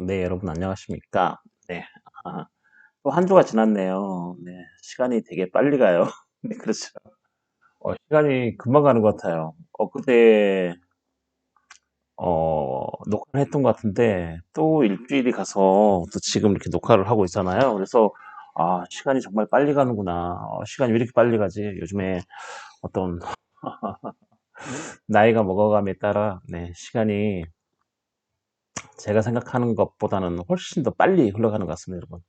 네, 여러분 안녕하십니까? 네, 또 한 주가 지났네요. 네, 시간이 되게 빨리 가요. 네, 그렇죠. 시간이 금방 가는 것 같아요. 그때 녹화를 했던 것 같은데 또 일주일이 가서 또 지금 이렇게 녹화를 하고 있잖아요. 그래서 시간이 정말 빨리 가는구나. 시간이 왜 이렇게 빨리 가지? 요즘에 어떤 나이가 먹어감에 따라 시간이 제가 생각하는 것보다는 훨씬 더 빨리 흘러가는 것 같습니다, 여러분.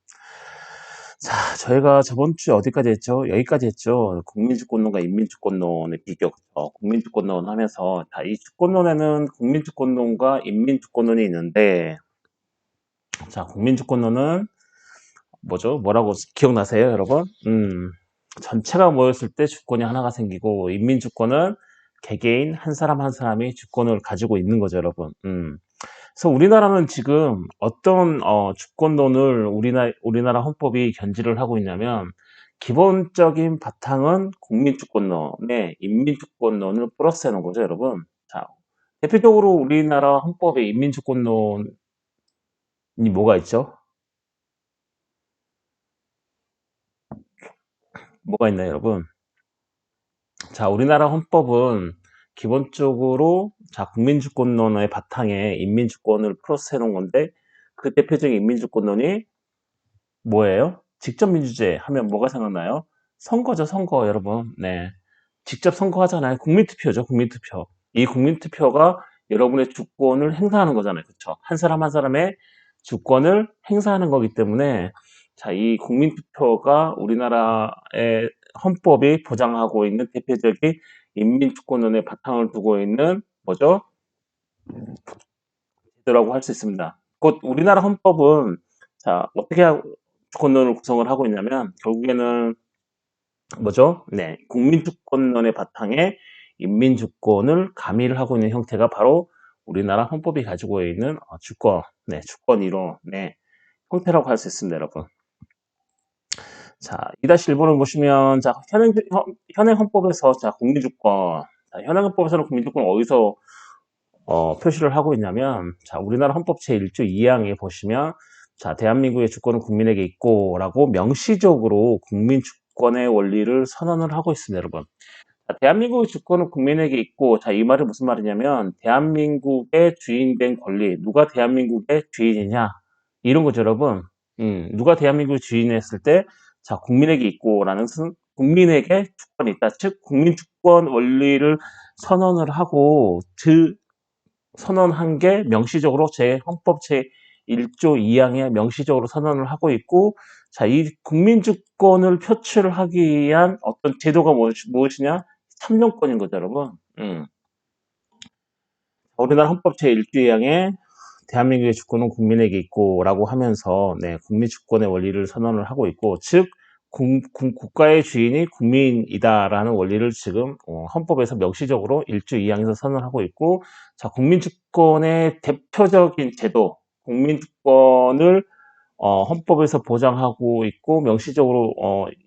자, 저희가 저번 주에 어디까지 했죠? 여기까지 했죠. 국민주권론과 인민주권론의 비교. 국민주권론 하면서, 이 주권론에는 국민주권론과 인민주권론이 있는데, 자, 국민주권론은 뭐죠? 뭐라고 기억나세요, 여러분? 전체가 모였을 때 주권이 하나가 생기고, 인민주권은 개개인 한 사람 한 사람이 주권을 가지고 있는 거죠, 여러분. 그래서 우리나라는 지금 어떤 주권론을 우리나라 헌법이 견지를 하고 있냐면 기본적인 바탕은 국민주권론에 인민주권론을 플러스해 놓은 거죠, 여러분. 자, 대표적으로 우리나라 헌법에 인민주권론이 뭐가 있죠? 뭐가 있나요, 여러분? 자, 우리나라 헌법은 기본적으로 국민주권론의 바탕에 인민주권을 플러스해 놓은 건데 그 대표적인 인민주권론이 뭐예요? 직접 민주주의 하면 뭐가 생각나요? 선거죠, 선거, 여러분. 네. 직접 선거하잖아요. 국민투표죠, 국민투표. 이 국민투표가 여러분의 주권을 행사하는 거잖아요. 그쵸? 한 사람 한 사람의 주권을 행사하는 거기 때문에, 자, 이 국민투표가 우리나라의 헌법이 보장하고 있는 대표적인 인민주권론의 바탕을 두고 있는, 뭐죠? 제도라고 할 수 있습니다. 곧 우리나라 헌법은, 자, 어떻게 주권론을 구성을 하고 있냐면, 결국에는 뭐죠? 네, 국민주권론의 바탕에 인민주권을 가미를 하고 있는 형태가 바로 우리나라 헌법이 가지고 있는 주권, 주권 이론의 형태라고 할 수 있습니다, 여러분. 자, 2-1번을 보시면, 자, 현행 헌법에서, 자, 국민주권, 자, 현행 헌법에서는 국민주권을 어디서 표시를 하고 있냐면, 자, 우리나라 헌법 제1조 2항에 보시면, 자, 대한민국의 주권은 국민에게 있고, 라고 명시적으로 국민주권의 원리를 선언을 하고 있습니다, 여러분. 자, 대한민국의 주권은 국민에게 있고, 자, 이 말은 무슨 말이냐면, 대한민국의 주인된 권리, 누가 대한민국의 주인이냐, 이런 거죠, 여러분. 누가 대한민국의 주인했을 때, 자, 국민에게 있고라는 국민에게 주권이 있다. 즉, 국민주권 원리를 선언을 하고, 선언한 게 명시적으로 제 헌법 제1조 2항에 명시적으로 선언을 하고 있고, 자, 이 국민주권을 표출하기 위한 어떤 제도가 무엇이냐? 참정권인 거죠, 여러분. 우리나라 헌법 제1조 2항에 대한민국의 주권은 국민에게 있고 라고 하면서 국민주권의 원리를 선언을 하고 있고, 즉 국가의 주인이 국민이다라는 원리를 지금 헌법에서 명시적으로 1조 2항에서 선언하고 있고, 자, 국민주권의 대표적인 제도, 국민주권을 헌법에서 보장하고 있고 명시적으로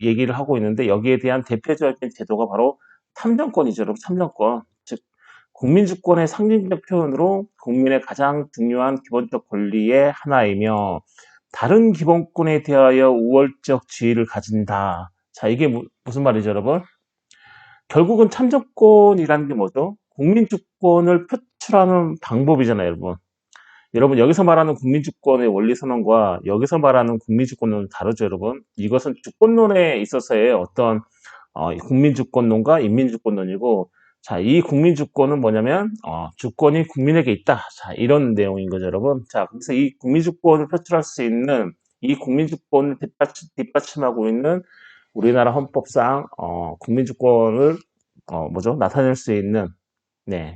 얘기를 하고 있는데, 여기에 대한 대표적인 제도가 바로 참정권이죠, 여러분. 참정권. 즉 국민주권의 상징적 표현으로 국민의 가장 중요한 기본적 권리의 하나이며 다른 기본권에 대하여 우월적 지위를 가진다. 자, 이게 무슨 말이죠, 여러분? 결국은 참정권이라는 게 뭐죠? 국민주권을 표출하는 방법이잖아요, 여러분. 여러분, 여기서 말하는 국민주권의 원리선언과 여기서 말하는 국민주권론은 다르죠, 여러분. 이것은 주권론에 있어서의 어떤 국민주권론과 인민주권론이고, 자, 이 국민주권은 뭐냐면 주권이 국민에게 있다. 자, 이런 내용인 거죠, 여러분. 자, 그래서 이 국민주권을 표출할 수 있는 이 국민주권을 뒷받침하고 있는 우리나라 헌법상 국민주권을 뭐죠? 나타낼 수 있는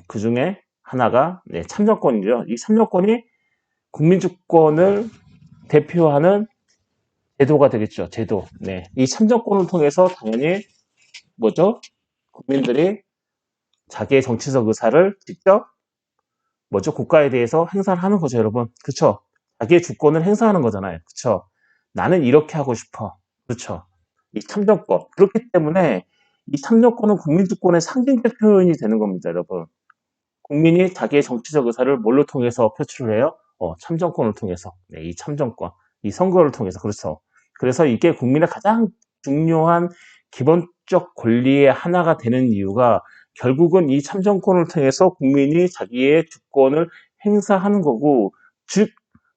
그 중에 하나가 참정권이죠. 이 참정권이 국민주권을 대표하는 제도가 되겠죠. 제도. 이 참정권을 통해서 당연히 뭐죠? 국민들이 자기의 정치적 의사를 직접 뭐죠? 국가에 대해서 행사를 하는 거죠, 여러분. 그쵸? 자기의 주권을 행사하는 거잖아요. 그쵸? 나는 이렇게 하고 싶어. 그렇죠? 이 참정권. 그렇기 때문에 이 참정권은 국민주권의 상징적 표현이 되는 겁니다, 여러분. 국민이 자기의 정치적 의사를 뭘로 통해서 표출을 해요? 참정권을 통해서. 네, 이 참정권, 이 선거를 통해서. 그렇죠. 그래서 이게 국민의 가장 중요한 기본적 권리의 하나가 되는 이유가 결국은 이 참정권을 통해서 국민이 자기의 주권을 행사하는 거고, 즉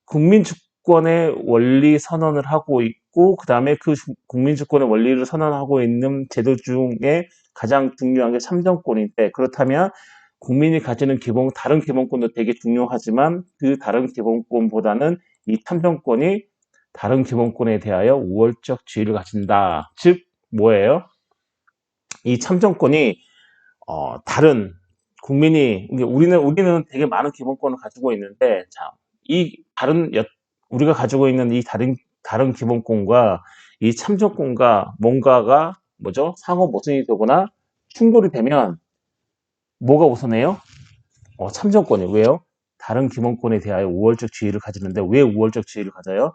국민 주권의 원리 선언을 하고 있고, 그 다음에 그 국민 주권의 원리를 선언하고 있는 제도 중에 가장 중요한 게 참정권인데, 그렇다면 국민이 가지는 다른 기본권도 되게 중요하지만 그 다른 기본권보다는 이 참정권이 다른 기본권에 대하여 우월적 지위를 가진다. 즉 뭐예요? 이 참정권이 다른 우리는 되게 많은 기본권을 가지고 있는데, 자, 이 우리가 가지고 있는 이 다른 기본권과 이 참정권과 뭔가가 상호 모순이 되거나 충돌이 되면 뭐가 우선해요? 참정권이. 왜요? 다른 기본권에 대하여 우월적 지위를 가지는데 왜 우월적 지위를 가져요?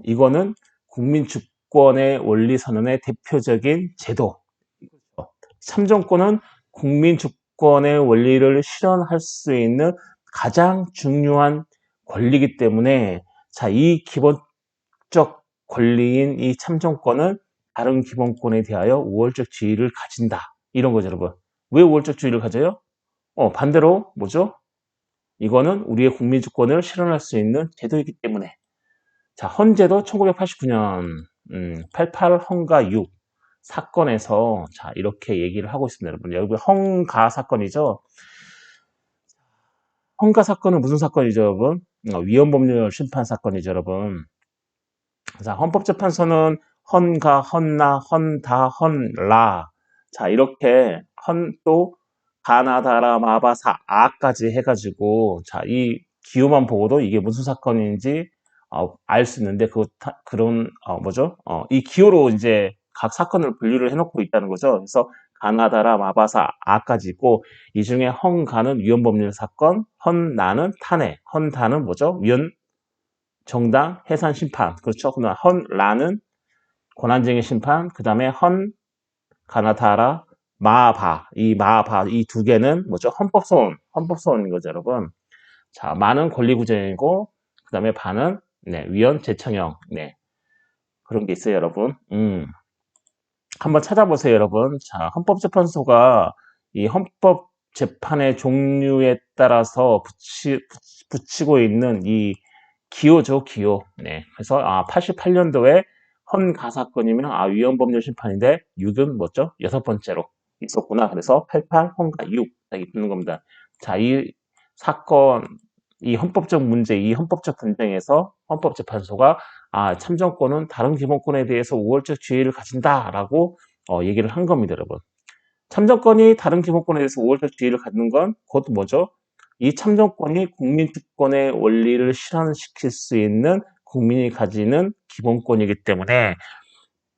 이거는 국민 주권의 원리 선언의 대표적인 제도. 참정권은 국민 주권의 원리를 실현할 수 있는 가장 중요한 권리이기 때문에, 자, 이 기본적 권리인 이 참정권은 다른 기본권에 대하여 우월적 지위를 가진다. 이런 거죠, 여러분. 왜 우월적 지위를 가져요? 반대로 뭐죠? 이거는 우리의 국민 주권을 실현할 수 있는 제도이기 때문에. 자, 헌재도 1989년 88 헌가 6 사건에서 자, 이렇게 얘기를 하고 있습니다, 여러분. 여기 헌가 사건이죠. 헌가 사건은 무슨 사건이죠, 여러분? 위헌법률 심판 사건이죠, 여러분. 자, 헌법재판소는 헌가, 헌나, 헌다, 헌라. 자, 이렇게 또 가나다라, 마바사, 아까지 해가지고, 자, 이 기호만 보고도 이게 무슨 사건인지 알 수 있는데, 이 기호로 이제 각 사건을 분류를 해놓고 있다는 거죠. 그래서 가나다라, 마바사, 아까지 있고, 이 중에 헌가는 위헌법률 사건, 헌나는 탄핵, 헌다는 위헌 정당 해산 심판. 그렇죠. 그다음 헌라는 권한쟁의 심판. 그 다음에 가나다라, 마바 이 두 개는 헌법소원인 거죠, 여러분. 자, 마는 권리구제이고, 그 다음에 바는 위헌 재청형. 네, 그런 게 있어요, 여러분. 한번 찾아보세요, 여러분. 자, 헌법재판소가 이 헌법재판의 종류에 따라서 붙이고 있는 이 기호죠, 기호. 네. 그래서 88년도에 헌가 사건이면 위헌법률 심판인데 6은 뭐죠? 6번째로 있었구나. 그래서 88 헌가 6 이렇게 붙는 겁니다. 자, 이 사건, 이 헌법적 문제, 이 헌법적 분쟁에서 헌법재판소가 참정권은 다른 기본권에 대해서 우월적 지위를 가진다라고 얘기를 한 겁니다, 여러분. 참정권이 다른 기본권에 대해서 우월적 지위를 갖는 건 곧 뭐죠? 이 참정권이 국민 주권의 원리를 실현시킬 수 있는 국민이 가지는 기본권이기 때문에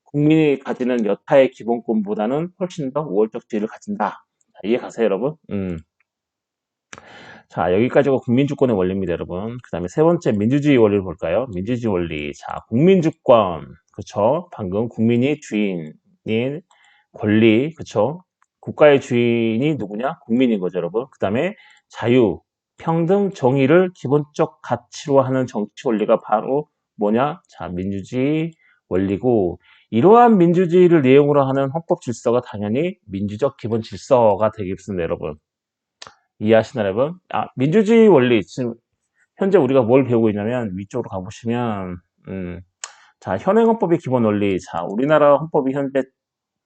국민이 가지는 여타의 기본권보다는 훨씬 더 우월적 지위를 가진다. 자, 이해 가세요, 여러분? 자, 여기까지가 국민 주권의 원리입니다, 여러분. 그 다음에 세 번째 민주주의 원리를 볼까요? 민주주의 원리. 자, 국민 주권. 그쵸? 방금 국민이 주인인 권리. 그쵸? 국가의 주인이 누구냐? 국민인 거죠, 여러분. 그 다음에 자유, 평등, 정의를 기본적 가치로 하는 정치 원리가 바로 뭐냐? 자, 민주주의 원리고, 이러한 민주주의를 내용으로 하는 헌법 질서가 당연히 민주적 기본 질서가 되겠습니다, 여러분. 이해하시나요, 여러분? 민주주의 원리. 지금 현재 우리가 뭘 배우고 있냐면 위쪽으로 가보시면 자, 현행헌법의 기본 원리. 자, 우리나라 헌법이 현재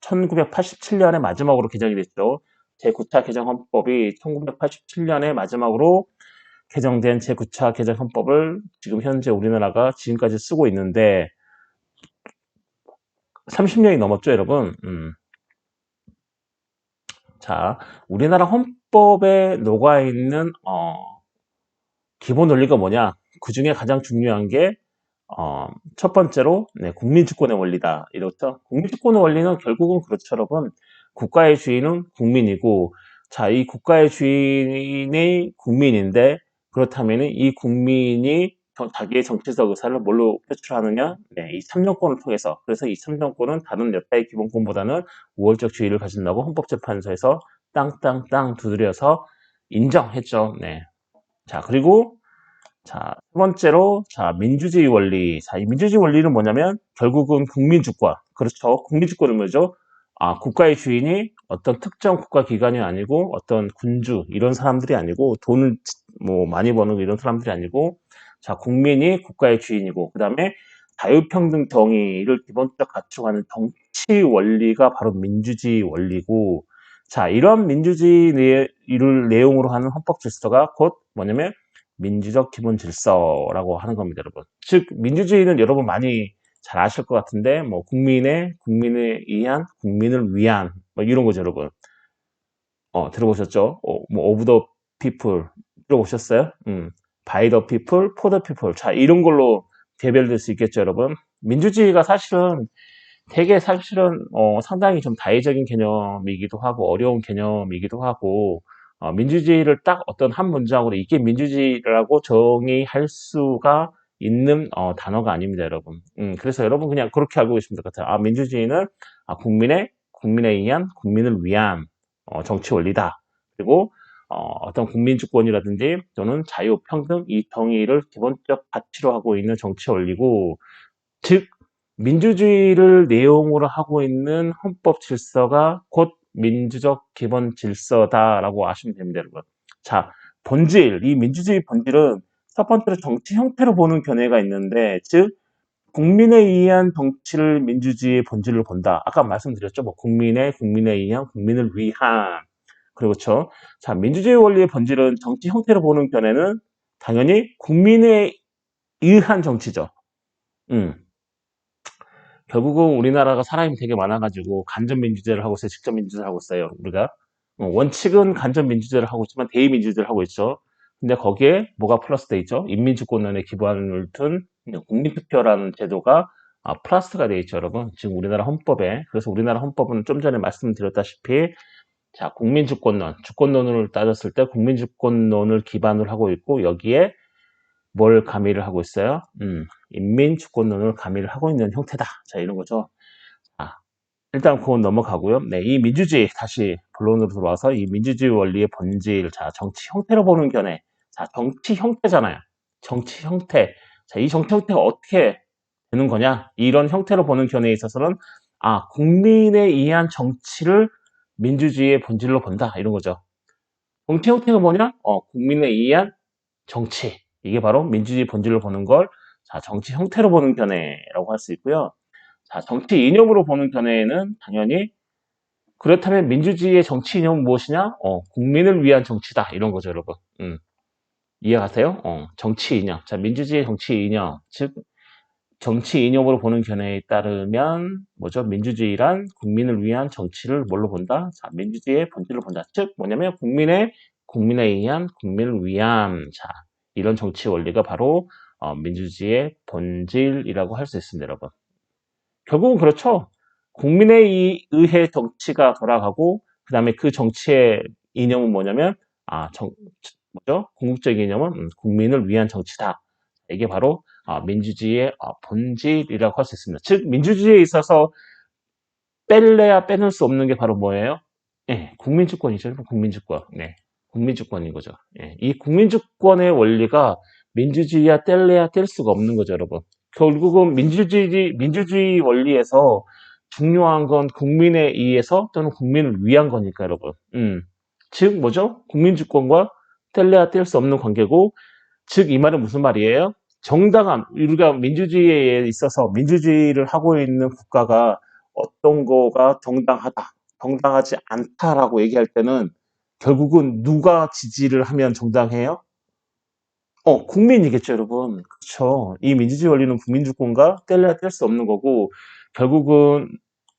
1987년에 마지막으로 개정이 됐죠. 제9차 개정헌법이 1987년에 마지막으로 개정된 제9차 개정헌법을 지금 현재 우리나라가 지금까지 쓰고 있는데 30년이 넘었죠, 여러분. 자, 우리나라 헌법에 녹아있는 기본 원리가 뭐냐? 그 중에 가장 중요한 게 첫 번째로 국민주권의 원리다. 이렇죠. 국민주권의 원리는 결국은 그렇죠, 여러분. 국가의 주인은 국민이고, 자, 이 국가의 주인이 국민인데, 그렇다면 이 국민이 자기의 정치적 의사를 뭘로 표출하느냐? 이 참정권을 통해서. 그래서 이 참정권은 다른 여타의 기본권보다는 우월적 지위를 가진다고 헌법재판소에서 땅땅땅 두드려서 인정했죠. 네. 자, 그리고 자, 세 번째로, 자, 민주주의 원리. 자, 이 민주주의 원리는 뭐냐면, 결국은 국민주권. 그렇죠. 국민주권은 뭐죠? 아, 국가의 주인이 어떤 특정 국가 기관이 아니고, 어떤 군주, 이런 사람들이 아니고, 돈을 뭐 많이 버는 이런 사람들이 아니고, 자, 국민이 국가의 주인이고, 그 다음에 자유평등 정의를 기본적 가치로 하는 정치 원리가 바로 민주주의 원리고, 자, 이런 민주주의 내용으로 하는 헌법 질서가 곧 뭐냐면, 민주적 기본 질서라고 하는 겁니다, 여러분. 즉, 민주주의는 여러분 많이 잘 아실 것 같은데, 뭐, 국민에 의한, 국민을 위한, 뭐, 이런 거죠, 여러분. 들어보셨죠? 뭐, of the people. 들어보셨어요? by the people, for the people. 자, 이런 걸로 개별될 수 있겠죠, 여러분. 민주주의가 사실은 되게 사실은 상당히 좀 다의적인 개념이기도 하고 어려운 개념이기도 하고 민주주의를 딱 어떤 한 문장으로 이게 민주주의라고 정의할 수가 있는 단어가 아닙니다, 여러분. 그래서 여러분 그냥 그렇게 알고 계시면 될 것 같아요. 아, 민주주의는 국민에 의한 국민을 위한 정치 원리다. 그리고 어떤 국민 주권이라든지 또는 자유, 평등, 이 정의를 기본적 가치로 하고 있는 정치 원리고 즉 민주주의를 내용으로 하고 있는 헌법 질서가 곧 민주적 기본 질서다라고 아시면 됩니다, 여러분. 자, 이 민주주의 본질은 첫 번째로 정치 형태로 보는 견해가 있는데, 즉, 국민에 의한 정치를 민주주의의 본질로 본다. 아까 말씀드렸죠. 뭐, 국민에 의한, 국민을 위한. 그렇죠. 자, 민주주의 원리의 본질은 정치 형태로 보는 견해는 당연히 국민에 의한 정치죠. 결국은 우리나라가 사람이 되게 많아가지고 간접민주제를 하고 있어요. 직접민주제를 하고 있어요. 우리가 원칙은 간접민주제를 하고 있지만 대의민주제를 하고 있죠. 근데 거기에 뭐가 플러스돼 있죠? 인민주권론에 기반을 둔 국민투표라는 제도가 플러스가 돼 있죠, 여러분. 지금 우리나라 헌법에. 그래서 우리나라 헌법은 좀 전에 말씀드렸다시피 자, 주권론을 따졌을 때 국민주권론을 기반으로 하고 있고 여기에 뭘 가미를 하고 있어요? 인민주권론을 가미를 하고 있는 형태다. 자, 이런 거죠. 아, 일단 그건 넘어가고요. 네, 이 민주주의, 다시 본론으로 들어와서 이 민주주의 원리의 본질, 자, 정치 형태로 보는 견해. 자, 정치 형태잖아요. 정치 형태. 자, 이 정치 형태가 어떻게 되는 거냐? 이런 형태로 보는 견해에 있어서는, 국민에 의한 정치를 민주주의의 본질로 본다. 이런 거죠. 정치 형태가 뭐냐? 국민에 의한 정치. 이게 바로 민주주의 본질로 보는 걸 자, 정치 형태로 보는 견해라고 할 수 있고요. 자, 정치 이념으로 보는 견해에는 당연히 그렇다면 민주주의의 정치 이념은 무엇이냐? 국민을 위한 정치다. 이런 거죠, 여러분. 이해가세요? 정치 이념. 자, 민주주의의 정치 이념. 즉, 정치 이념으로 보는 견해에 따르면 뭐죠? 민주주의란 국민을 위한 정치를 뭘로 본다? 자, 민주주의의 본질로 본다. 즉, 뭐냐면 국민에 의한 국민을 위한 자, 이런 정치 원리가 바로 민주주의의 본질이라고 할 수 있습니다, 여러분. 결국은 그렇죠. 국민에 의해 정치가 돌아가고 그 다음에 그 정치의 이념은 뭐냐면 뭐죠? 궁극적 이념은 국민을 위한 정치다. 이게 바로 민주주의의 본질이라고 할 수 있습니다. 즉 민주주의에 있어서 뺄래야 빼놓을 수 없는 게 바로 뭐예요? 예, 국민주권이죠. 국민주권. 네, 국민주권인 거죠. 예, 이 국민주권의 원리가 민주주의와 뗄래야 뗄 수가 없는 거죠, 여러분. 결국은 민주주의 원리에서 중요한 건 국민에 의해서 또는 국민을 위한 거니까, 여러분. 즉, 뭐죠? 국민주권과 뗄래야 뗄 수 없는 관계고, 즉, 이 말은 무슨 말이에요? 우리가 민주주의에 있어서 민주주의를 하고 있는 국가가 어떤 거가 정당하다, 정당하지 않다라고 얘기할 때는 결국은 누가 지지를 하면 정당해요? 국민이겠죠, 여러분. 그렇죠. 이 민주주의 원리는 국민주권과 뗄래야 뗄 수 없는 거고, 결국은,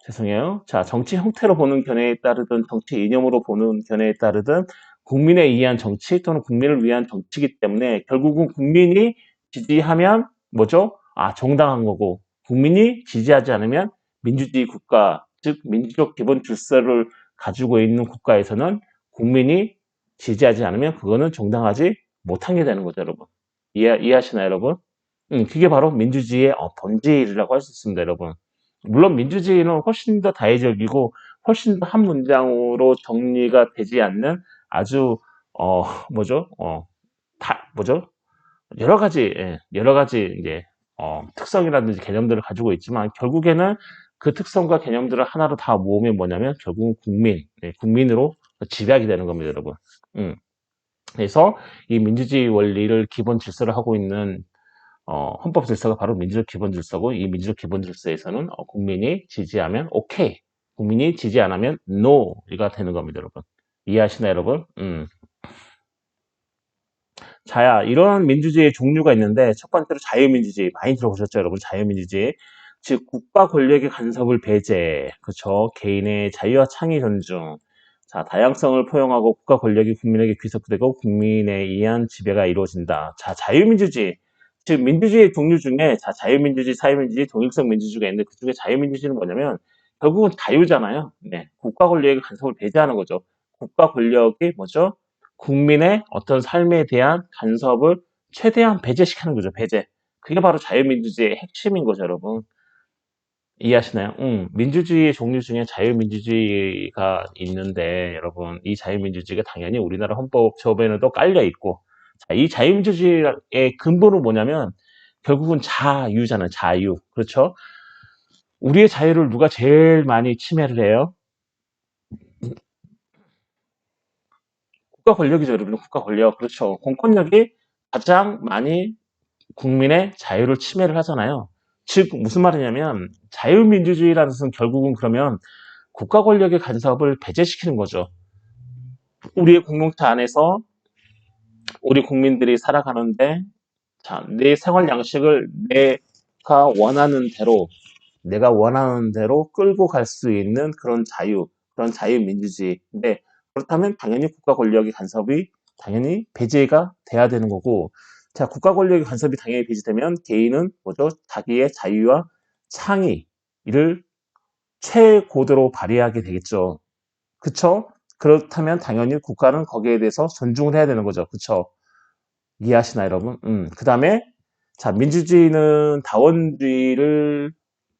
죄송해요. 자, 정치 형태로 보는 견해에 따르든, 정치 이념으로 보는 견해에 따르든, 국민에 의한 정치 또는 국민을 위한 정치이기 때문에, 결국은 국민이 지지하면, 뭐죠? 정당한 거고, 국민이 지지하지 않으면 민주주의 국가, 즉, 민주적 기본 질서를 가지고 있는 국가에서는 국민이 지지하지 않으면 그거는 정당하지 못하게 되는 거죠, 여러분. 이해하시나요, 여러분? 그게 바로 민주주의의 본질이라고 할 수 있습니다, 여러분. 물론 민주주의는 훨씬 더 다의적이고 훨씬 더 한 문장으로 정리가 되지 않는 아주 뭐죠? 뭐죠? 여러 가지 이제 특성이라든지 개념들을 가지고 있지만 결국에는 그 특성과 개념들을 하나로 다 모으면 뭐냐면 결국은 국민으로 집약이 되는 겁니다, 여러분. 음. 그래서 이 민주주의 원리를 기본 질서를 하고 있는 헌법 질서가 바로 민주적 기본 질서고 이 민주적 기본 질서에서는 국민이 지지하면 오케이, 국민이 지지 안 하면 노가 되는 겁니다, 여러분. 이해하시나요, 여러분? 자야, 이런 민주주의의 종류가 있는데, 첫 번째로 자유민주주의. 많이 들어보셨죠, 여러분? 자유민주주의. 즉, 국가 권력의 간섭을 배제. 그쵸. 개인의 자유와 창의 존중. 자, 다양성을 포용하고 국가 권력이 국민에게 귀속되고 국민에 의한 지배가 이루어진다. 자, 자유민주주의. 즉, 민주주의의 종류 중에, 자, 자유민주주의, 사회민주주의, 동일성 민주주의가 있는데, 그 중에 자유민주주의는 뭐냐면, 결국은 자유잖아요. 네. 국가 권력의 간섭을 배제하는 거죠. 국가 권력이 뭐죠? 국민의 어떤 삶에 대한 간섭을 최대한 배제시키는 거죠, 배제. 그게 바로 자유민주주의의 핵심인 거죠, 여러분. 이해하시나요? 민주주의의 종류 중에 자유민주주의가 있는데, 여러분, 이 자유민주주의가 당연히 우리나라 헌법조변에도 깔려 있고, 자, 이 자유민주주의의 근본은 뭐냐면, 결국은 자유잖아요, 자유. 그렇죠? 우리의 자유를 누가 제일 많이 침해를 해요? 국가 권력이죠, 여러분. 국가 권력. 그렇죠. 공권력이 가장 많이 국민의 자유를 침해를 하잖아요. 즉 무슨 말이냐면 자유민주주의라는 것은 결국은 그러면 국가 권력의 간섭을 배제시키는 거죠. 우리의 공동체 안에서 우리 국민들이 살아가는데 자, 내 생활 양식을 내가 원하는 대로 끌고 갈 수 있는 그런 그런 자유민주주의인데 그렇다면 당연히 국가 권력의 간섭이 당연히 배제가 돼야 되는 거고 자, 국가 권력의 간섭이 당연히 배제되면 개인은 뭐죠? 자기의 자유와 창의를 최고도로 발휘하게 되겠죠. 그쵸? 그렇다면 당연히 국가는 거기에 대해서 존중을 해야 되는 거죠. 그쵸? 이해하시나요, 여러분? 그 다음에, 자, 민주주의는 다원주의를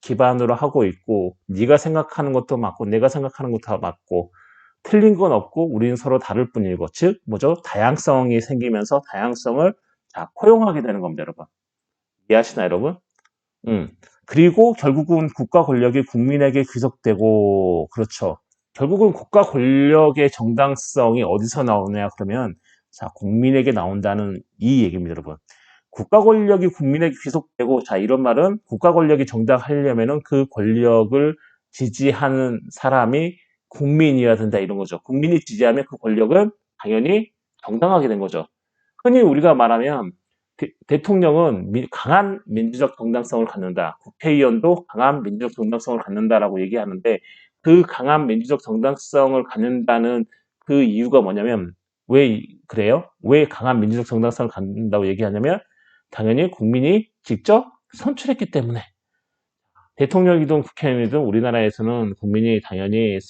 기반으로 하고 있고, 네가 생각하는 것도 맞고, 내가 생각하는 것도 다 맞고, 틀린 건 없고, 우리는 서로 다를 뿐이고, 즉, 뭐죠? 다양성이 생기면서 다양성을 자, 포용하게 되는 겁니다, 여러분. 이해하시나요, 여러분? 음. 그리고 결국은 국가 권력이 국민에게 귀속되고, 그렇죠. 결국은 국가 권력의 정당성이 어디서 나오냐, 그러면, 자, 국민에게 나온다는 이 얘기입니다, 여러분. 국가 권력이 국민에게 귀속되고, 자, 이런 말은 국가 권력이 정당하려면은 그 권력을 지지하는 사람이 국민이어야 된다, 이런 거죠. 국민이 지지하면 그 권력은 당연히 정당하게 된 거죠. 흔히 우리가 말하면 대통령은 강한 민주적 정당성을 갖는다. 국회의원도 강한 민주적 정당성을 갖는다라고 얘기하는데 그 강한 민주적 정당성을 갖는다는 그 이유가 뭐냐면 왜 그래요? 왜 강한 민주적 정당성을 갖는다고 얘기하냐면 당연히 국민이 직접 선출했기 때문에 대통령이든 국회의원이든 우리나라에서는 국민이 당연히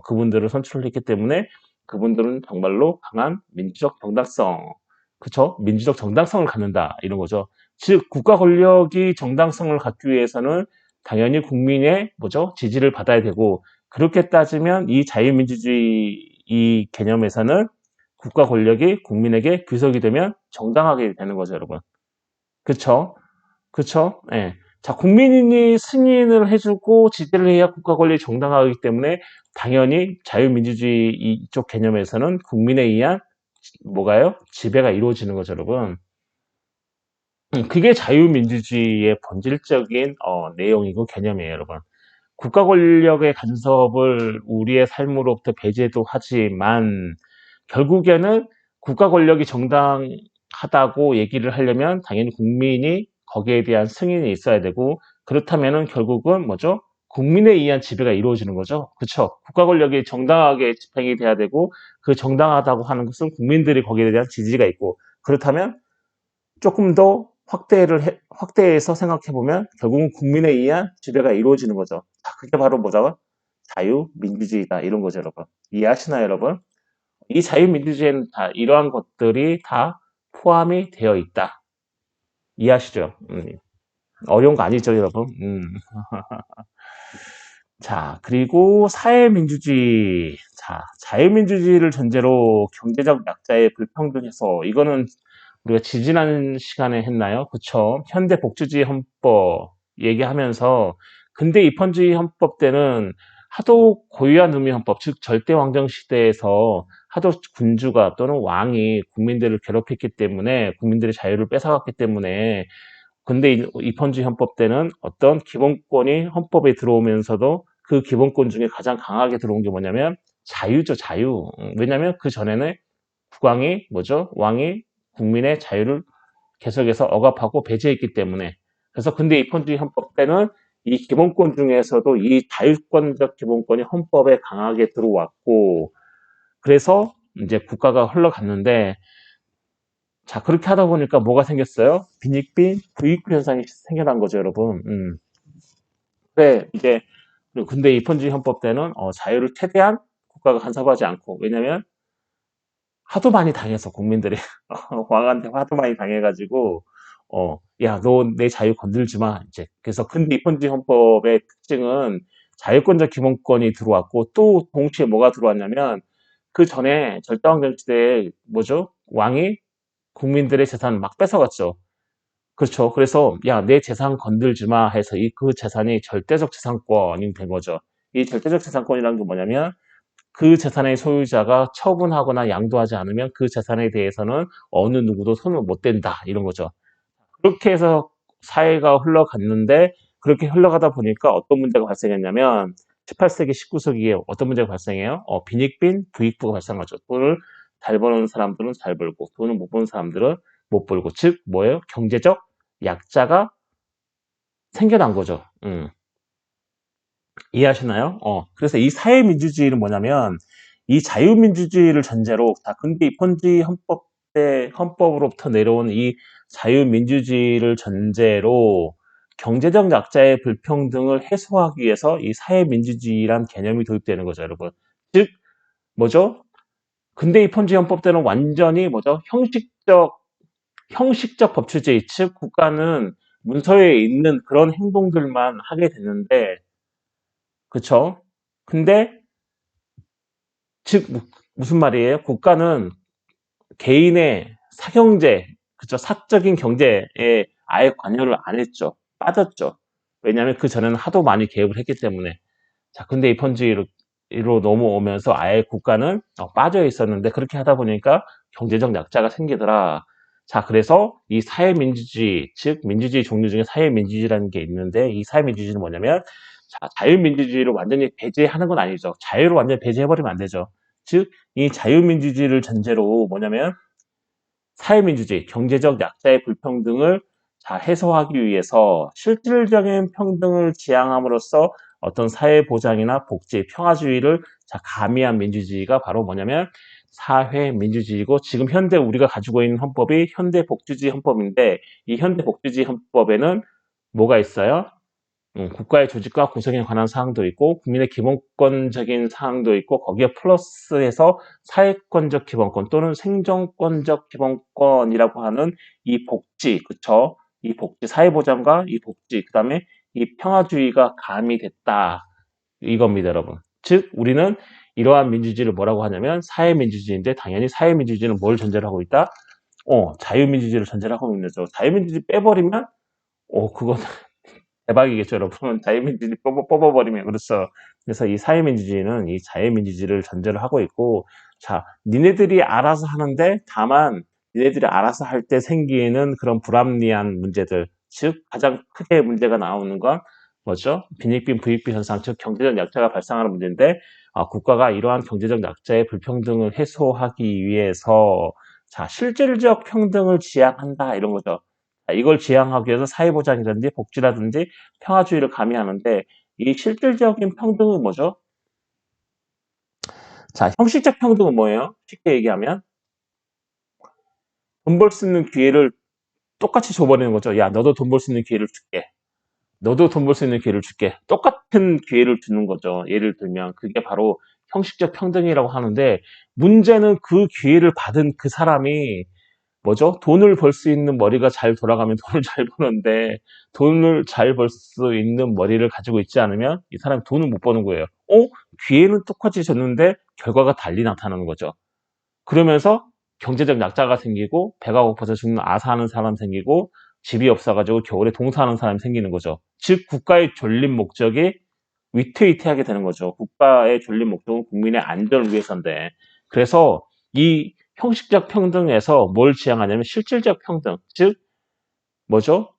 그분들을 선출했기 때문에 그분들은 정말로 강한 민주적 정당성, 그쵸? 민주적 정당성을 갖는다 이런 거죠. 즉 국가 권력이 정당성을 갖기 위해서는 당연히 국민의 뭐죠? 지지를 받아야 되고 그렇게 따지면 이 자유민주주의 이 개념에서는 국가 권력이 국민에게 귀속이 되면 정당하게 되는 거죠, 여러분. 그쵸? 그쵸? 예. 자, 국민이 승인을 해주고 지지를 해야 국가 권력이 정당하기 때문에 당연히 자유민주주의 이쪽 개념에서는 국민에 의한 뭐가요? 지배가 이루어지는 거죠, 여러분. 그게 자유민주주의의 본질적인 내용이고 개념이에요, 여러분. 국가 권력의 간섭을 우리의 삶으로부터 배제도 하지만 결국에는 국가 권력이 정당하다고 얘기를 하려면 당연히 국민이 거기에 대한 승인이 있어야 되고 그렇다면은 결국은 뭐죠? 국민에 의한 지배가 이루어지는 거죠. 그쵸? 국가 권력이 정당하게 집행이 돼야 되고 그 정당하다고 하는 것은 국민들이 거기에 대한 지지가 있고 그렇다면 조금 더 확대해서 생각해보면 결국은 국민에 의한 지배가 이루어지는 거죠. 자, 그게 바로 뭐죠? 자유민주주의다. 이런 거죠, 여러분. 이해하시나요, 여러분? 이 자유민주주의에는 다 이러한 것들이 다 포함이 되어 있다. 이해하시죠? 어려운 거 아니죠, 여러분? 자, 그리고 사회민주주의. 자, 자유민주주의를 전제로 경제적 약자의 불평등 해소. 이거는 우리가 지지난 시간에 했나요? 그쵸? 현대복지주의 헌법 얘기하면서 근대 입헌주의 헌법 때는 하도 고유한 의미 헌법, 즉 절대왕정 시대에서 하도 군주가 또는 왕이 국민들을 괴롭혔기 때문에 국민들의 자유를 뺏어갔기 때문에 근데 입헌주의 헌법 때는 어떤 기본권이 헌법에 들어오면서도 그 기본권 중에 가장 강하게 들어온 게 뭐냐면 자유죠, 자유. 왜냐하면 그 전에는 국왕이 뭐죠? 왕이 국민의 자유를 계속해서 억압하고 배제했기 때문에. 그래서 근데 입헌주의 헌법 때는 이 기본권 중에서도 이 자유권적 기본권이 헌법에 강하게 들어왔고, 그래서 이제 국가가 흘러갔는데, 자, 그렇게 하다 보니까 뭐가 생겼어요? 빈익빈 부익부 현상이 생겨난 거죠, 여러분. 그래, 이제, 근데 입헌주의 헌법 때는 자유를 최대한 국가가 간섭하지 않고, 왜냐면 하도 많이 당해서 국민들이 왕한테 하도 많이 당해가지고 야, 너 내 자유 건들지 마 이제. 그래서 근데 입헌주의 헌법의 특징은 자유권적 기본권이 들어왔고 또 동시에 뭐가 들어왔냐면 그 전에 절대왕정 시대에 뭐죠? 왕이 국민들의 재산을 막 뺏어갔죠. 그렇죠. 그래서 야, 내 재산 건들지 마 해서 그 재산이 절대적 재산권이 된 거죠. 이 절대적 재산권이라는 게 뭐냐면 그 재산의 소유자가 처분하거나 양도하지 않으면 그 재산에 대해서는 어느 누구도 손을 못 댄다 이런 거죠. 그렇게 해서 사회가 흘러갔는데 그렇게 흘러가다 보니까 어떤 문제가 발생했냐면 18세기, 19세기에 어떤 문제가 발생해요? 빈익빈 부익부가 발생하죠. 돈을 잘 버는 사람들은 잘 벌고 돈을 못 버는 사람들은 못 벌고 즉 뭐예요? 경제적 약자가 생겨난 거죠. 이해하시나요? 그래서 이 사회민주주의는 뭐냐면 이 자유민주주의를 전제로 다 근대 입헌주의 헌법으로부터 내려온 이 자유민주주의를 전제로 경제적 약자의 불평등을 해소하기 위해서 이 사회민주주의란 개념이 도입되는 거죠, 여러분. 즉 뭐죠? 근대 입헌주의 헌법 때는 완전히 뭐죠? 형식적 법치주의, 즉 국가는 문서에 있는 그런 행동들만 하게 됐는데, 그쵸? 근데 즉 무슨 말이에요? 국가는 개인의 사경제, 그쵸? 사적인 경제에 아예 관여를 안 했죠. 빠졌죠. 왜냐하면 그 전에는 하도 많이 개입을 했기 때문에. 자, 근데 입헌주의로 넘어오면서 아예 국가는 빠져 있었는데 그렇게 하다 보니까 경제적 약자가 생기더라. 자, 그래서 이 사회민주주의, 즉 민주주의 종류 중에 사회민주주의라는 게 있는데 이 사회민주주의는 뭐냐면 자, 자유민주주의를 완전히 배제하는 건 아니죠. 자유를 완전히 배제해버리면 안 되죠. 즉, 이 자유민주주의를 전제로 뭐냐면 사회민주주의, 경제적 약자의 불평등을 자, 해소하기 위해서 실질적인 평등을 지향함으로써 어떤 사회보장이나 복지, 평화주의를 자, 가미한 민주주의가 바로 뭐냐면 사회민주주의고 지금 현대 우리가 가지고 있는 헌법이 현대복지주의 헌법인데 이 현대복지주의 헌법에는 뭐가 있어요? 국가의 조직과 구성에 관한 사항도 있고 국민의 기본권적인 사항도 있고 거기에 플러스해서 사회권적 기본권 또는 생존권적 기본권이라고 하는 이 복지, 그쵸? 이 복지, 사회보장과 이 복지, 그 다음에 이 평화주의가 가미됐다. 이겁니다, 여러분. 즉, 우리는 이러한 민주주의를 뭐라고 하냐면 사회민주주의인데 당연히 사회민주주의는 뭘 전제로 하고 있다? 자유민주주의를 전제로 하고 있는 거죠. 자유민주주의 빼버리면, 그건 대박이겠죠, 여러분. 자유민주주의 뽑아버리면. 그렇죠. 그래서 이 사회민주주의는 이 자유민주주의를 전제로 하고 있고, 자, 니네들이 알아서 하는데, 다만, 니네들이 알아서 할 때 생기는 그런 불합리한 문제들, 즉, 가장 크게 문제가 나오는 건 뭐죠? 빈익빈, 부익빈 현상, 즉, 경제적 약자가 발생하는 문제인데, 국가가 이러한 경제적 약자의 불평등을 해소하기 위해서, 자, 실질적 평등을 지향한다, 이런 거죠. 이걸 지향하기 위해서 사회보장이라든지 복지라든지 평화주의를 가미하는데 이 실질적인 평등은 뭐죠? 자, 형식적 평등은 뭐예요? 쉽게 얘기하면 돈 벌 수 있는 기회를 똑같이 줘버리는 거죠. 야, 너도 돈 벌 수 있는 기회를 줄게. 너도 돈 벌 수 있는 기회를 줄게. 똑같은 기회를 주는 거죠. 예를 들면 그게 바로 형식적 평등이라고 하는데 문제는 그 기회를 받은 그 사람이 뭐죠? 돈을 벌 수 있는 머리가 잘 돌아가면 돈을 잘 버는데 돈을 잘 벌 수 있는 머리를 가지고 있지 않으면 이 사람이 돈을 못 버는 거예요. 기회는 똑같이 줬는데 결과가 달리 나타나는 거죠. 그러면서 경제적 약자가 생기고 배가 고파서 죽는 아사하는 사람 생기고 집이 없어가지고 겨울에 동사하는 사람이 생기는 거죠. 즉 국가의 존립 목적이 위태위태하게 되는 거죠. 국가의 존립 목적은 국민의 안전을 위해서인데 그래서 이 형식적 평등에서 뭘 지향하냐면 실질적 평등, 즉 뭐죠?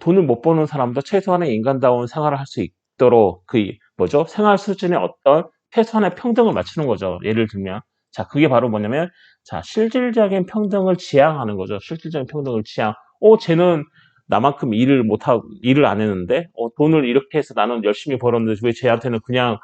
돈을 못 버는 사람도 최소한의 인간다운 생활을 할 수 있도록 뭐죠? 생활 수준의 어떤 최소한의 평등을 맞추는 거죠. 예를 들면 자 그게 바로 뭐냐면 자 실질적인 평등을 지향하는 거죠. 실질적인 평등을 지향. 쟤는 나만큼 일을 안 했는데 돈을 이렇게 해서 나는 열심히 벌었는데 왜 쟤한테는 그냥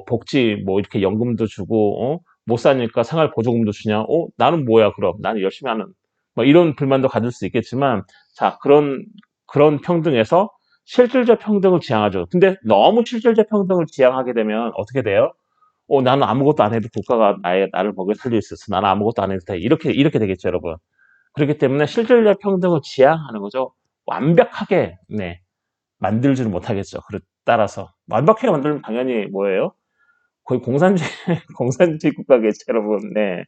복지 뭐 이렇게 연금도 주고 못 사니까 생활 보조금도 주냐? 나는 뭐야 그럼 나는 열심히 하는 뭐 이런 불만도 가질 수 있겠지만 자 그런 평등에서 실질적 평등을 지향하죠. 근데 너무 실질적 평등을 지향하게 되면 어떻게 돼요? 나는 아무것도 안 해도 국가가 나를 먹여 살릴 수 있어. 나는 아무것도 안 해도 돼. 이렇게 되겠죠, 여러분. 그렇기 때문에 실질적 평등을 지향하는 거죠. 완벽하게, 네, 만들지는 못하겠죠. 따라서. 완벽하게 만들면 당연히 뭐예요? 거의 공산주의, 공산주의 국가겠죠, 여러분. 네.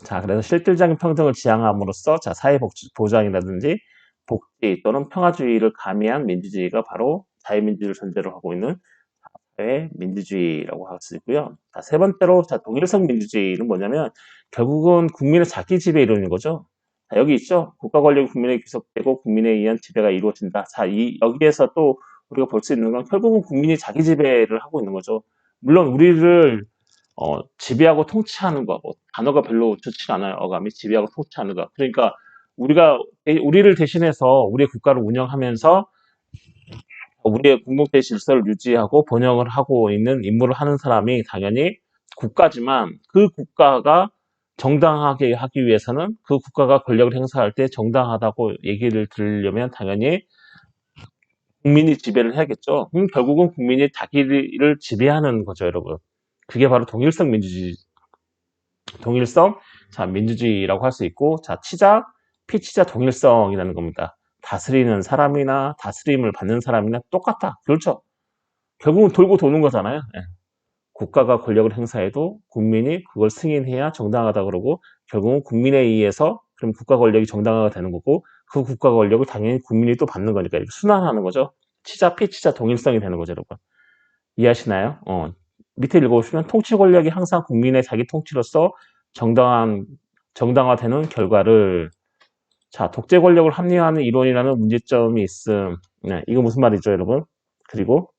자, 그래서 실질적인 평등을 지향함으로써 자, 사회보장이라든지 복지 또는 평화주의를 가미한 민주주의가 바로 자유민주주의를 전제로 하고 있는 사회 민주주의라고 할 수 있고요. 자, 세 번째로 자, 동일성 민주주의는 뭐냐면 결국은 국민의 자기 지배 이론인 거죠. 자, 여기 있죠. 국가 권력이 국민에게 귀속되고 국민에 의한 지배가 이루어진다. 자, 여기에서 또 우리가 볼 수 있는 건 결국은 국민이 자기 지배를 하고 있는 거죠. 물론 우리를 지배하고 통치하는 거, 뭐 단어가 별로 좋지 않아요. 어감이 지배하고 통치하는 거. 그러니까 우리를 대신해서 우리의 국가를 운영하면서 우리의 공동체 질서를 유지하고 번영을 하고 있는 임무를 하는 사람이 당연히 국가지만 그 국가가 정당하게 하기 위해서는 그 국가가 권력을 행사할 때 정당하다고 얘기를 들으려면 당연히 국민이 지배를 해야겠죠. 결국은 국민이 자기를 지배하는 거죠, 여러분. 그게 바로 동일성 민주주의, 동일성, 자, 민주주의라고 할 수 있고, 자, 피치자 동일성이라는 겁니다. 다스리는 사람이나 다스림을 받는 사람이나 똑같다. 그렇죠. 결국은 돌고 도는 거잖아요. 예. 국가가 권력을 행사해도 국민이 그걸 승인해야 정당하다 그러고 결국은 국민에 의해서 그럼 국가 권력이 정당화가 되는 거고 그 국가 권력을 당연히 국민이 또 받는 거니까 이렇게 순환하는 거죠. 피치자 동일성이 되는 거죠, 여러분. 이해하시나요? 밑에 읽어보시면 통치 권력이 항상 국민의 자기 통치로서 정당화되는 결과를 자 독재 권력을 합리화하는 이론이라는 문제점이 있음. 네, 이거 무슨 말이죠, 여러분? 그리고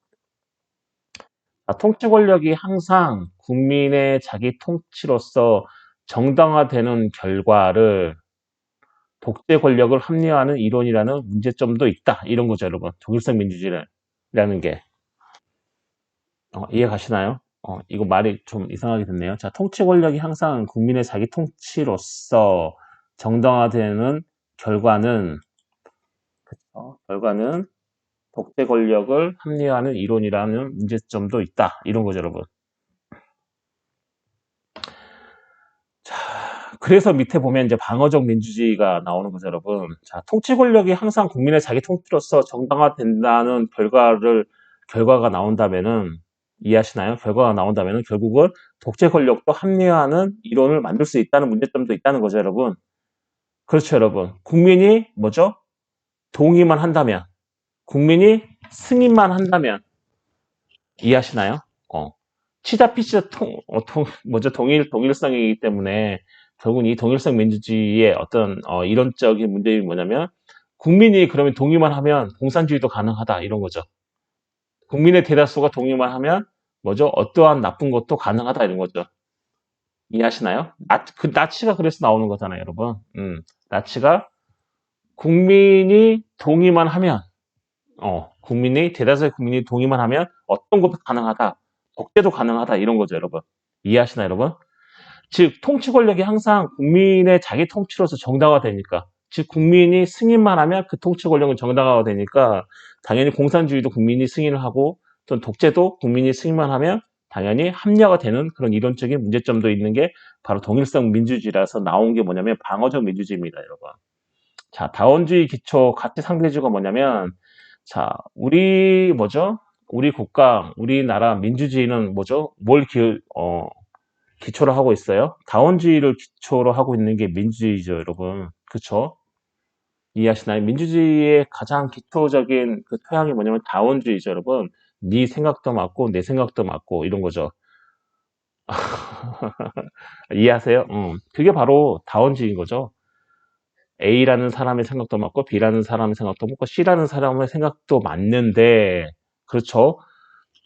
통치 권력이 항상 국민의 자기 통치로서 정당화되는 결과를 독재 권력을 합리화하는 이론이라는 문제점도 있다. 이런 거죠, 여러분. 독일성 민주주의라는 게. 이해 가시나요? 이거 말이 좀 이상하게 됐네요. 자, 통치 권력이 항상 국민의 자기 통치로서 정당화되는 결과는, 결과는 독재 권력을 합리화하는 이론이라는 문제점도 있다. 이런 거죠, 여러분. 자, 그래서 밑에 보면 이제 방어적 민주주의가 나오는 거죠, 여러분. 자, 통치 권력이 항상 국민의 자기 통치로서 정당화된다는 결과가 나온다면은, 이해하시나요? 결과가 나온다면은 결국은 독재 권력도 합리화하는 이론을 만들 수 있다는 문제점도 있다는 거죠, 여러분. 그렇죠, 여러분. 국민이 뭐죠? 동의만 한다면, 국민이 승인만 한다면, 이해하시나요? 치자 피치자 뭐죠? 동일성이기 때문에 결국은 이 동일성 민주주의의 어떤 이론적인 문제이 뭐냐면 국민이 그러면 동의만 하면 공산주의도 가능하다 이런 거죠. 국민의 대다수가 동의만 하면 뭐죠? 어떠한 나쁜 것도 가능하다 이런 거죠. 이해하시나요? 나치가 그래서 나오는 거잖아요, 여러분. 나치가 국민이 동의만 하면 대다수의 국민이 동의만 하면 어떤 것도 가능하다. 독재도 가능하다. 이런 거죠, 여러분. 이해하시나요, 여러분? 즉, 통치 권력이 항상 국민의 자기 통치로서 정당화 되니까. 즉, 국민이 승인만 하면 그 통치 권력은 정당화가 되니까 당연히 공산주의도 국민이 승인을 하고 또 독재도 국민이 승인만 하면 당연히 합리화가 되는 그런 이론적인 문제점도 있는 게 바로 동일성 민주주의라서 나온 게 뭐냐면 방어적 민주주의입니다, 여러분. 자, 다원주의 기초 가치 상대주의가 뭐냐면 자, 우리 국가, 우리나라 민주주의는 뭐죠? 기초로 하고 있어요? 다원주의를 기초로 하고 있는 게 민주주의죠, 여러분. 그쵸? 이해하시나요? 민주주의의 가장 기초적인 그 토양이 뭐냐면 다원주의죠, 여러분. 네 생각도 맞고 내 생각도 맞고 이런 거죠. 이해하세요? 그게 바로 다원주의인 거죠. A라는 사람의 생각도 맞고 B라는 사람의 생각도 맞고 C라는 사람의 생각도 맞는데, 그렇죠?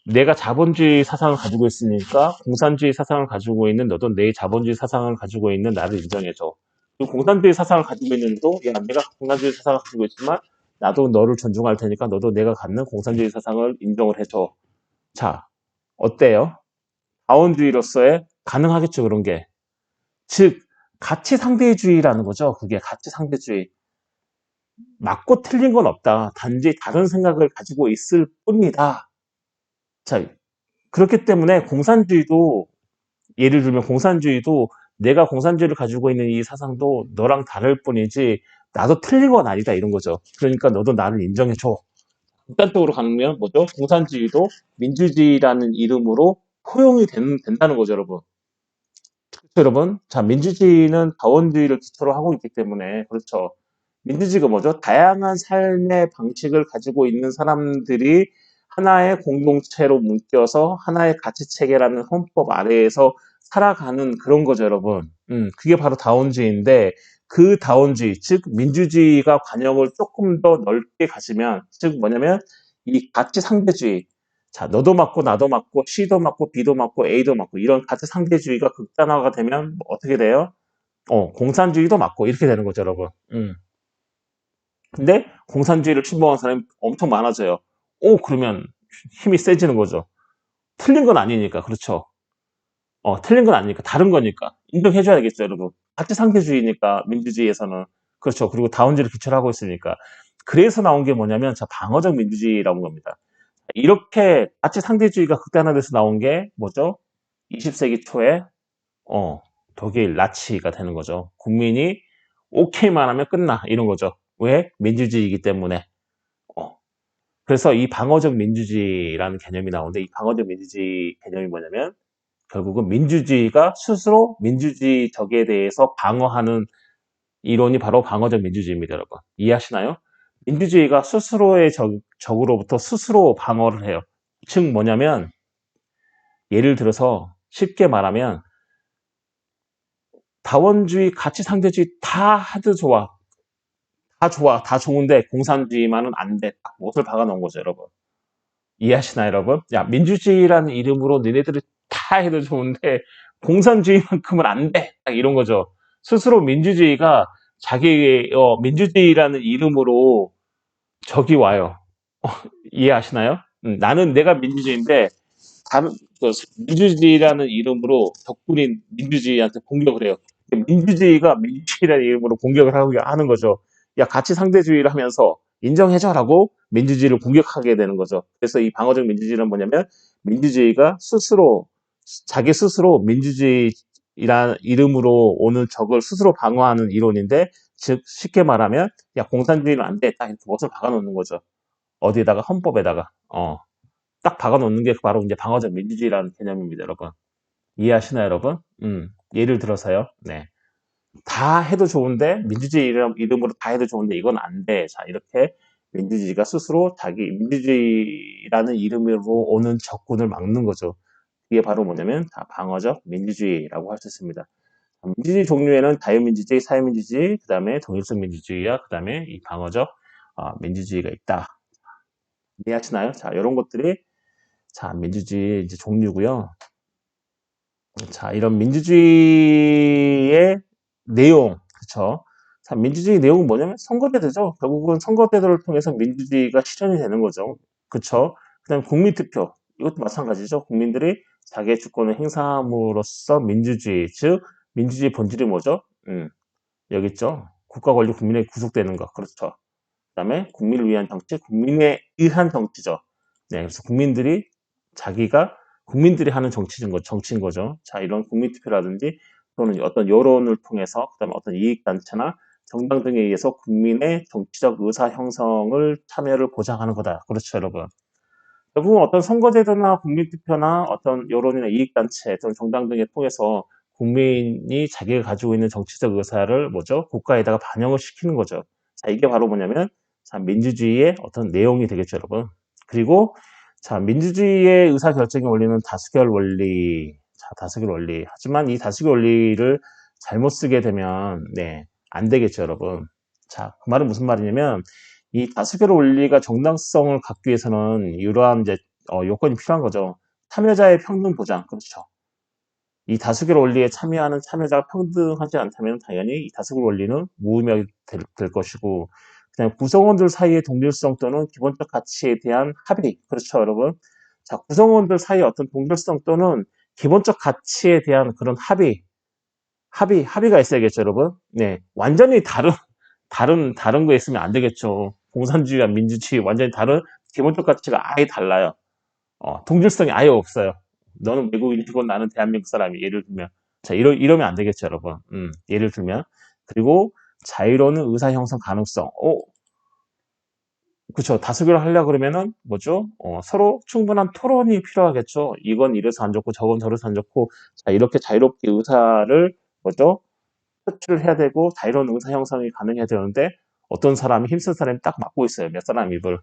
내가 자본주의 사상을 가지고 있으니까 공산주의 사상을 가지고 있는 너도 내 자본주의 사상을 가지고 있는 나를 인정해줘. 그리고 공산주의 사상을 가지고 있는 너도, 야, 내가 공산주의 사상을 가지고 있지만 나도 너를 존중할 테니까 너도 내가 갖는 공산주의 사상을 인정을 해줘. 자, 어때요? 다원주의로서의 가능하겠죠, 그런 게. 즉, 가치 상대주의라는 거죠. 그게 가치 상대주의. 맞고 틀린 건 없다. 단지 다른 생각을 가지고 있을 뿐이다. 자, 그렇기 때문에 공산주의도, 예를 들면 공산주의도 내가 공산주의를 가지고 있는 이 사상도 너랑 다를 뿐이지 나도 틀린 건 아니다, 이런 거죠. 그러니까 너도 나를 인정해줘. 극단적으로 가면 뭐죠? 공산주의도 민주주의라는 이름으로 포용이 된다는 거죠, 여러분. 그렇죠, 여러분? 자, 민주주의는 다원주의를 기초로 하고 있기 때문에, 그렇죠. 민주주의가 뭐죠? 다양한 삶의 방식을 가지고 있는 사람들이 하나의 공동체로 묶여서 하나의 가치 체계라는 헌법 아래에서 살아가는 그런 거죠, 여러분. 그게 바로 다원주의인데, 그 다원주의, 즉 민주주의가 관역을 조금 더 넓게 가지면, 즉 뭐냐면 이 가치 상대주의. 자, 너도 맞고 나도 맞고 C도 맞고 B도 맞고 A도 맞고 이런 가치 상대주의가 극단화가 되면 어떻게 돼요? 공산주의도 맞고 이렇게 되는 거죠, 여러분. 근데 공산주의를 침범한 사람이 엄청 많아져요. 그러면 힘이 세지는 거죠. 틀린 건 아니니까, 그렇죠. 틀린 건 아니니까, 다른 거니까. 인정해줘야겠죠, 여러분. 가치 상대주의니까, 민주주의에서는. 그렇죠. 그리고 다원주의를 기초로 하고 있으니까. 그래서 나온 게 뭐냐면, 방어적 민주주의라는 겁니다. 이렇게 가치 상대주의가 극단화돼서 나온 게 뭐죠? 20세기 초에, 독일 나치가 되는 거죠. 국민이 오케이만 하면 끝나. 이런 거죠. 왜? 민주주의이기 때문에. 어, 그래서 이 방어적 민주주의라는 개념이 나오는데, 이 방어적 민주주의 개념이 뭐냐면 결국은 민주주의가 스스로 민주주의 적에 대해서 방어하는 이론이 바로 방어적 민주주의입니다, 여러분. 이해하시나요? 민주주의가 스스로의 적으로부터 스스로 방어를 해요. 즉 뭐냐면, 예를 들어서 쉽게 말하면 다원주의, 가치 상대주의 다 하드 좋아. 다 좋아. 다 좋은데 공산주의만은 안 돼. 딱 못을 박아 놓은 거죠, 여러분. 이해하시나요, 여러분? 야, 민주주의라는 이름으로 너네들이 다 해도 좋은데 공산주의만큼은 안 돼. 딱 이런 거죠. 스스로 민주주의가 자기의 민주주의라는 이름으로 적이 와요. 이해하시나요? 나는 내가 민주주의인데 다른 민주주의라는 이름으로 적군인 민주주의한테 공격을 해요. 민주주의가 민주주의라는 이름으로 공격을 하는 거죠. 야, 가치 상대주의를 하면서 인정해줘라고 민주주의를 공격하게 되는 거죠. 그래서 이 방어적 민주주의는 뭐냐면 민주주의가 스스로 자기 스스로 민주주의라는 이름으로 오는 적을 스스로 방어하는 이론인데, 즉 쉽게 말하면 야, 공산주의는 안 돼. 딱 이렇게 못을 박아놓는 거죠. 어디에다가? 헌법에다가. 딱 박아놓는 게 바로 이제 방어적 민주주의라는 개념입니다, 여러분. 이해하시나요, 여러분? 예를 들어서요. 네. 다 해도 좋은데 민주주의 이름으로 다 해도 좋은데 이건 안 돼. 자, 이렇게 민주주의가 스스로 자기 민주주의라는 이름으로 오는 적군을 막는 거죠. 이게 바로 뭐냐면 방어적 민주주의라고 할 수 있습니다. 민주주의 종류에는 자유민주주의, 사회민주주의, 그 다음에 동일성 민주주의와 그 다음에 이 방어적 민주주의가 있다. 이해하시나요? 자, 이런 것들이 민주주의 이제 종류고요. 자, 이런 민주주의의 내용, 그렇죠? 자, 민주주의 내용은 뭐냐면 선거제도죠. 결국은 선거제도를 통해서 민주주의가 실현이 되는 거죠. 그렇죠? 그다음 국민투표, 이것도 마찬가지죠. 국민들이 자기의 주권을 행사함으로써 민주주의, 즉 민주주의 본질이 뭐죠? 여기 있죠. 국가 권리 국민에게 구속되는 것, 그렇죠. 그다음에 국민을 위한 정치, 국민에 의한 정치죠. 네, 그래서 국민들이 하는 정치인 거죠. 자, 이런 국민투표라든지 또는 어떤 여론을 통해서, 그다음에 어떤 이익단체나 정당 등에 의해서 국민의 정치적 의사 형성을 참여를 보장하는 거다. 그렇죠, 여러분. 결국은 어떤 선거제도나 국민투표나 어떤 여론이나 이익단체 또는 정당 등을 통해서 국민이 자기가 가지고 있는 정치적 의사를 뭐죠? 국가에다가 반영을 시키는 거죠. 자, 이게 바로 뭐냐면, 자, 민주주의의 어떤 내용이 되겠죠, 여러분. 그리고, 자, 민주주의의 의사결정의 원리는 다수결 원리. 자, 다수결 원리. 하지만 이 다수결 원리를 잘못 쓰게 되면, 네, 안 되겠죠, 여러분. 자, 그 말은 무슨 말이냐면, 이 다수결 원리가 정당성을 갖기 위해서는 이러한 이제 요건이 필요한 거죠. 참여자의 평등 보장, 그렇죠. 이 다수결 원리에 참여하는 참여자가 평등하지 않다면 당연히 이 다수결 원리는 무의미하게 될 것이고, 그냥 구성원들 사이의 동질성 또는 기본적 가치에 대한 합의, 그렇죠, 여러분. 자, 구성원들 사이의 어떤 동질성 또는 기본적 가치에 대한 그런 합의가 있어야겠죠, 여러분. 네, 완전히 다른 거 있으면 안 되겠죠. 공산주의와 민주주의 완전히 다른 기본적 가치가 아예 달라요. 동질성이 아예 없어요. 너는 외국인이고 나는 대한민국 사람이 예를 들면. 자, 이러면 안 되겠죠, 여러분. 예를 들면. 그리고 자유로운 의사 형성 가능성. 그쵸. 다수결을 하려고 그러면은 뭐죠? 서로 충분한 토론이 필요하겠죠. 이건 이래서 안 좋고 저건 저래서 안 좋고. 자, 이렇게 자유롭게 의사를 뭐죠? 표출을 해야 되고 자유로운 의사 형성이 가능해야 되는데 어떤 사람이 힘쓴 사람이 딱 맡고 있어요. 몇 사람 입을.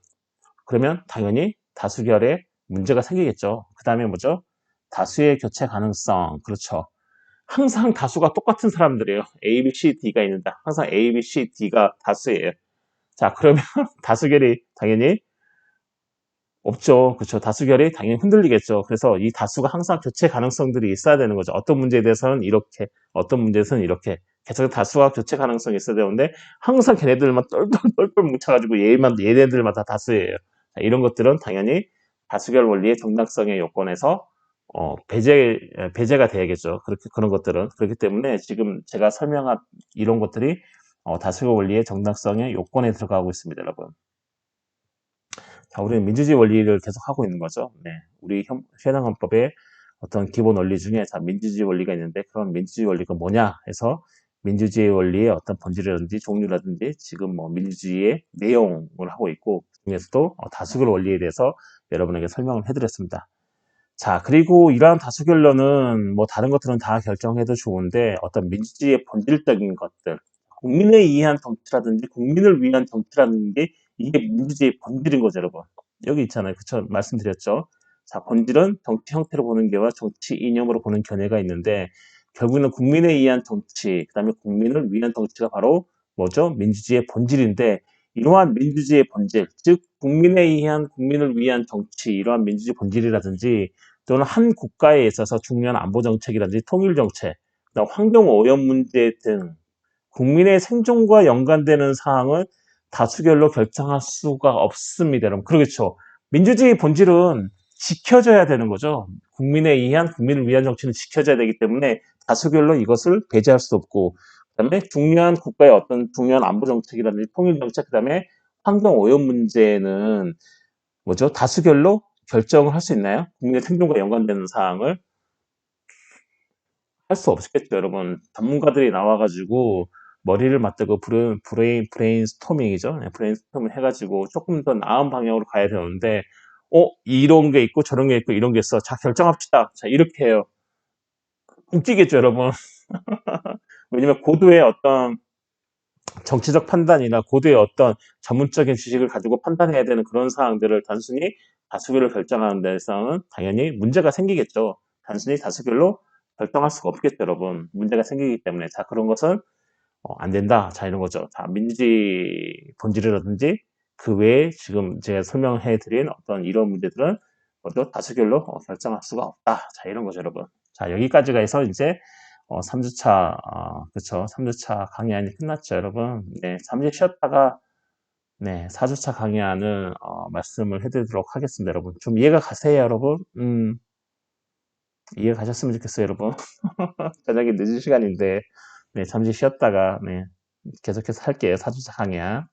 그러면 당연히 다수결에 문제가 생기겠죠. 그 다음에 뭐죠? 다수의 교체 가능성. 그렇죠. 항상 다수가 똑같은 사람들이에요. A, B, C, D가 있는데 항상 A, B, C, D가 다수예요. 자, 그러면 다수결이 당연히 없죠. 그렇죠. 다수결이 당연히 흔들리겠죠. 그래서 이 다수가 항상 교체 가능성들이 있어야 되는 거죠. 어떤 문제에 대해서는 이렇게, 어떤 문제에서는 이렇게. 계속 다수와 교체 가능성이 있어야 되는데 항상 걔네들만 똘똘똘똘 뭉쳐가지고 얘네들만 다 다수예요. 자, 이런 것들은 당연히 다수결 원리의 정당성의 요건에서 배제가 돼야겠죠. 그런 것들은. 그렇기 때문에 지금 제가 설명한 이런 것들이 다수결 원리의 정당성의 요건에 들어가고 있습니다, 여러분. 자, 우리는 민주주의 원리를 계속 하고 있는 거죠. 네. 우리 해당헌법의 어떤 기본 원리 중에 자, 민주주의 원리가 있는데 그런 민주주의 원리가 뭐냐 해서 민주주의 원리의 어떤 본질이라든지 종류라든지 지금 뭐 민주주의의 내용을 하고 있고 그 중에서도 다수결 원리에 대해서 여러분에게 설명을 해드렸습니다. 자, 그리고 이러한 다수결론은 뭐 다른 것들은 다 결정해도 좋은데 어떤 민주주의의 본질적인 것들, 국민을 위한 정치라든지 국민을 위한 정치라는 게 이게 민주주의의 본질인 거죠, 여러분. 여기 있잖아요. 그쵸? 말씀드렸죠. 자, 본질은 정치 형태로 보는 게와 정치 이념으로 보는 견해가 있는데 결국은 국민에 의한 정치, 그 다음에 국민을 위한 정치가 바로 뭐죠? 민주주의의 본질인데 이러한 민주주의의 본질, 즉 국민에 의한 국민을 위한 정치, 이러한 민주주의 본질이라든지 또는 한 국가에 있어서 중요한 안보 정책이라든지 통일 정책, 환경 오염 문제 등 국민의 생존과 연관되는 사항은 다수결로 결정할 수가 없습니다. 여러분, 그렇죠. 민주주의 본질은 지켜져야 되는 거죠. 국민에 의한 국민을 위한 정치는 지켜져야 되기 때문에 다수결로 이것을 배제할 수 없고, 그다음에 중요한 국가의 어떤 중요한 안보 정책이라든지 통일 정책, 그다음에 환경 오염 문제는 뭐죠? 다수결로 결정을 할 수 있나요? 국민의 생존과 연관되는 사항을 할 수 없겠죠, 여러분. 전문가들이 나와가지고 머리를 맞대고 브레인스토밍이죠. 네, 브레인스토밍 해가지고 조금 더 나은 방향으로 가야 되는데, 이런 게 있고 저런 게 있고 이런 게 있어. 자, 결정합시다. 자, 이렇게 해요. 웃기겠죠, 여러분. 왜냐면 고도의 어떤 정치적 판단이나 고도의 어떤 전문적인 지식을 가지고 판단해야 되는 그런 사항들을 단순히 다수결로 결정하는 데서는 당연히 문제가 생기겠죠. 단순히 다수결로 결정할 수가 없겠죠, 여러분. 문제가 생기기 때문에. 자, 그런 것은 안 된다. 자, 이런 거죠. 자, 민주주의 본질이라든지 그 외에 지금 제가 설명해 드린 어떤 이런 문제들은 모두 다수결로 결정할 수가 없다. 자, 이런 거죠, 여러분. 자, 여기까지가 해서 이제 3주차, 그쵸. 3주차 강의안이 끝났죠, 여러분. 네, 잠시 쉬었다가, 네, 4주차 강의안을, 말씀을 해드리도록 하겠습니다, 여러분. 좀 이해가 가세요, 여러분? 이해가 가셨으면 좋겠어요, 여러분. 저녁에 늦은 시간인데, 네, 잠시 쉬었다가, 네, 계속해서 할게요, 4주차 강의안.